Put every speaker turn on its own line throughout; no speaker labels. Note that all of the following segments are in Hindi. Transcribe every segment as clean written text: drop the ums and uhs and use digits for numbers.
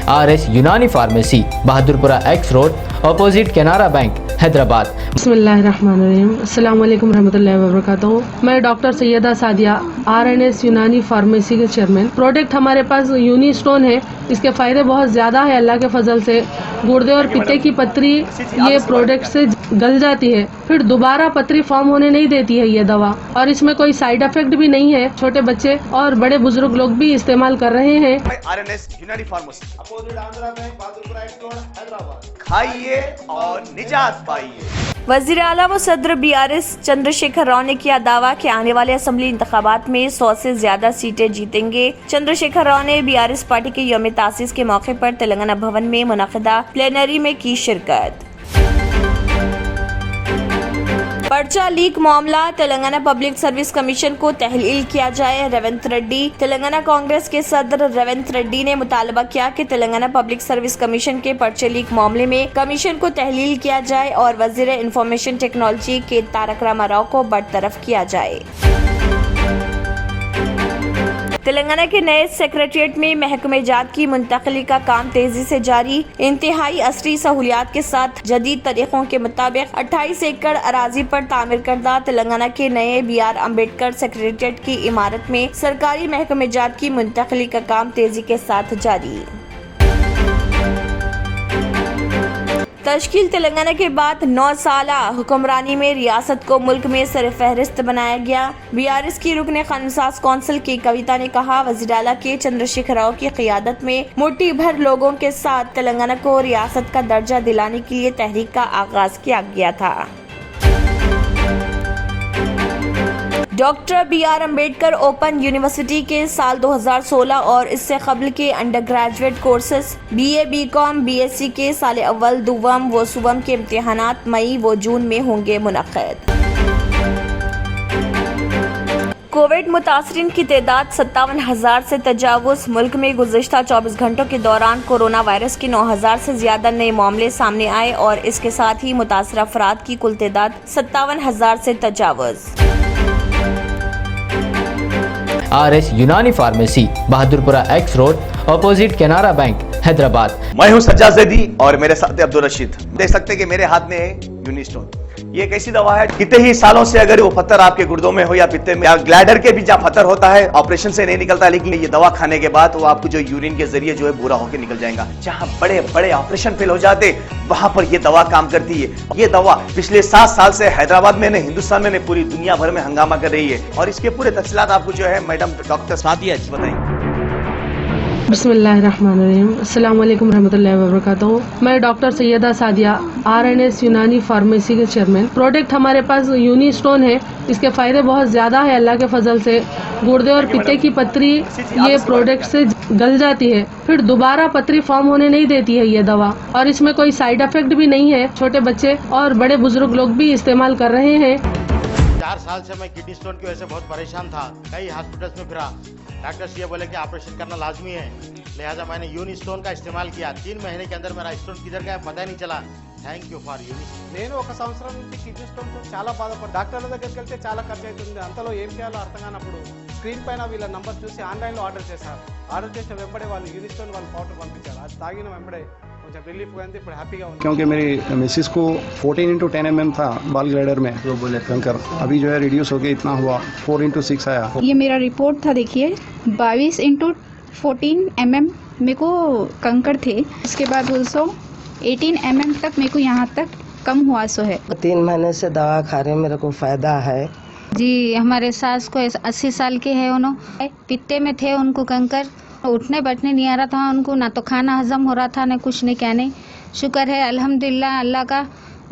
RS यूनानी pharmacy, Bahadurpura X road, opposite Canara bank, Hyderabad.
बिस्मिल्लाहिर्रहमानिर्रहीम। अस्सलाम वालेकुम रहमतुल्लाहि व बरकातुहू। मैं डॉक्टर सैयदा सादिया, RNS यूनानी फार्मेसी के चेयरमैन। प्रोडक्ट हमारे पास यूनी स्टोन है। इसके फायदे बहुत ज्यादा है अल्लाह के फजल से। गुर्दे और पित्ते की पथरी ये प्रोडक्ट से गल जाती है, फिर दोबारा पथरी फॉर्म होने नहीं देती है ये दवा। और इसमें कोई साइड इफेक्ट भी नहीं है। छोटे बच्चे और बड़े बुजुर्ग लोग भी इस्तेमाल कर रहे हैं।
RNS यूनानी pharmacy, opposite Andhra bank, Bahadurpura X road, Hyderabad. खाइए और निजात पाइए।
वज़ीर आला व सदर BRS चंद्रशेखर राव ने किया दावा कि आने वाले असेंबली इंतखाबात में 100 से ज्यादा सीटें जीतेंगे। चंद्रशेखर राव ने BRS पार्टी के यौम तासीस के मौके पर तेलंगाना भवन में मुनक़िदा प्लेनरी में की शिरकत। पर्चा लीक मामला, तेलंगाना पब्लिक सर्विस कमीशन को तहलील किया जाए। रेवंत रेड्डी। तेलंगाना कांग्रेस के सदर रेवंत रेड्डी ने मुतालबा किया कि तेलंगाना पब्लिक सर्विस कमीशन के पर्चे लीक मामले में कमीशन को तहलील किया जाए और वजीर इंफॉर्मेशन टेक्नोलॉजी के तारक रामाराव को बरतरफ किया जाए। तेलंगाना के नए सेक्रेटेरिएट में महकमे जात की मुंतकली का काम तेजी से जारी। इंतहाई असरी सहूलियात के साथ जदीद तरीकों के मुताबिक 28 एकड़ अराजी पर तामीर करदा तेलंगाना के नए BR अम्बेडकर सेक्रेटेरिएट की इमारत में सरकारी महकमे जात की मुंतकली का काम तेजी के साथ जारी। तश्कील तेलंगाना के बाद 9 साला हुक्मरानी में रियासत को मुल्क में सरफहरिस्त बनाया गया। BRS की रुकन क़ानूनसाज़ कौंसिल की कविता ने कहा, वज़ीर आला के चंद्रशेखर राव की क़ियादत में मुट्ठी भर लोगों के साथ तेलंगाना को रियासत का दर्जा दिलाने के लिए तहरीक का आगाज किया गया था। Doctor BR Ambedkar open university के साल 2016 और इससे कबल के under graduate courses BA, BCom, BSc के साल अव्वल, दुवम व सुवम के इम्तिहानात मई व जून में होंगे मुनक़्क़िद। कोविड मुतासरीन की तादाद 57,000 से तजावुज़। मुल्क में गुज़िश्ता 24 घंटों के दौरान कोरोना वायरस के 9,000 से ज्यादा नए मामले सामने आए और इसके साथ ही मुतासर अफराद की कुल तादाद 57,000 से तजावुज़।
RS यूनानी pharmacy, Bahadurpura X road, opposite Canara bank, Hyderabad.
मैं हूं सज्जाद ज़ैदी और मेरे साथ अब्दुल रशीद। देख सकते हैं कि मेरे हाथ में है यूनी स्टोन। ये एक ऐसी दवा है, कितने ही सालों से अगर वो पत्थर आपके गुर्दों में हो या पित्ते में या ग्लैडर के भी जहाँ पत्थर होता है, ऑपरेशन से नहीं निकलता, लेकिन ये दवा खाने के बाद वो आपको जो यूरिन के जरिए जो है पूरा होकर निकल जाएगा। जहाँ बड़े बड़े ऑपरेशन फेल हो जाते वहां पर ये दवा काम करती है। ये दवा पिछले 7 साल से हैदराबाद में नहीं, हिंदुस्तान में नहीं, पूरी दुनिया भर में हंगामा कर रही है। और इसके पूरे तफसीलात आपको जो है मैडम डॉक्टर सादिया जी बताएंगे।
बिस्मिल्लाहिर्रहमानिर्रहीम। अस्सलाम वालेकुम रहमतुल्लाहि व बरकातुहू। मैं डॉक्टर सैयदा सादिया, RNS यूनानी फार्मेसी के चेयरमैन। प्रोडक्ट हमारे पास यूनी स्टोन है। इसके फायदे बहुत ज्यादा है अल्लाह के फजल से। गुर्दे और पित्ते की पथरी ये प्रोडक्ट से गल जाती है, फिर दोबारा पथरी फॉर्म होने नहीं देती है ये दवा। और इसमें कोई साइड इफेक्ट भी नहीं है। छोटे बच्चे और बड़े बुजुर्ग लोग भी इस्तेमाल कर रहे हैं।
4 साल से मैं किडनी स्टोन की वजह से बहुत परेशान था। कई हॉस्पिटल्स में फिरा, डॉक्टर्स ये बोले कि ऑपरेशन करना लाजमी है, लिहाजा मैंने यूनी स्टोन का इस्तेमाल किया। 3 महीने के अंदर मेरा स्टोन किधर गया पता ही नहीं चला। Thank you for uni stone.
నేను 1 సంవత్సరం నుంచి కిడ్నీ స్టోన్తో చాలా బాధపడ్డా. డాక్టర్ల దగ్గరికి వెళ్తే చాలా ఖర్చు అవుతుంది. అంతలో ఏం చేయాలో అర్థం కానప్పుడు స్క్రీన్ పైన వీళ్ళ నంబర్ చూసి ఆన్లైన్లో ఆర్డర్ చేశారు. ఆర్డర్ చేసిన వెంబడే వాళ్ళు యూని స్టోన్ వాళ్ళు పౌడర్ పంపించారు. అది తాగిన వెంబడే కొంచెం రిలీఫ్ అయింది. ఇప్పుడు హ్యాపీగా ఉంది.
क्योंकि मेरी मिसिस को 14x10 mm था बाल ग्लाइडर में, तो बोले कंकर अभी जो है रिड्यूस हो गया, इतना हुआ 4x6 आया।
ये मेरा रिपोर्ट था, देखिए 22x14 mm मेरे को कंकर थे। उसके बाद 18 mm तक मेरे को यहाँ तक कम हुआ सो है।
3 महीने से दवा खा रहे, मेरे को फायदा है
जी। हमारे सास को 80 साल के है, उन्होंने पित्ते में थे, उनको कंकर, उठने बैठने नहीं आ रहा था उनको, ना तो खाना हजम हो रहा था, ना कुछ नहीं कहने। शुक्र है अल्हम्दुलिल्लाह, अल्लाह का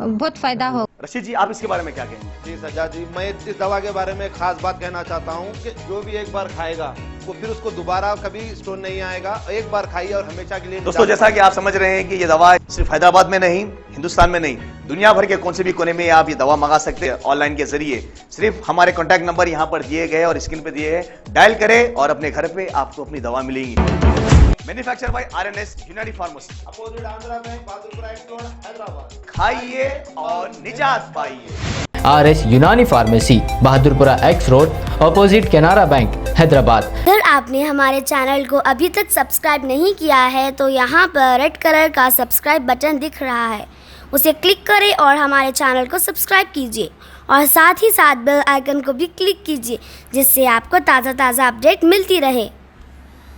बहुत फायदा हो।
रशीद जी, आप इसके बारे में क्या कहेंगे?
जी सज्जाद जी, मैं इस दवा के बारे में खास बात कहना चाहता हूँ कि जो भी एक बार खाएगा वो फिर उसको दोबारा कभी स्टोन नहीं आएगा। एक बार खाइए और हमेशा के लिए।
दोस्तों, जैसा कि आप समझ रहे हैं कि ये दवा सिर्फ हैदराबाद में नहीं, हिंदुस्तान में नहीं, दुनिया भर के कौन से भी कोने में आप ये दवा मंगा सकते हैं ऑनलाइन के जरिए। सिर्फ हमारे कॉन्टैक्ट नंबर यहाँ पर दिए गए और स्क्रीन पे दिए हैं, डायल करें और अपने घर पे आपको अपनी दवा मिलेगी। मैन्युफैक्चर बाय RNS यूनानी pharmacy,
opposite Andhra bank, Bahadurpura X road, Hyderabad.
खाइए और निजात पाइए।
RS यूनानी pharmacy, Bahadurpura X road, opposite Canara bank, Hyderabad.
Sir आपने हमारे चैनल को अभी तक सब्सक्राइब नहीं किया है तो यहाँ पर रेड कलर का सब्सक्राइब बटन दिख रहा है, उसे क्लिक करें और हमारे चैनल को सब्सक्राइब कीजिए और साथ ही साथ बेल आइकन को भी क्लिक कीजिए जिससे आपको ताज़ा अपडेट मिलती रहे।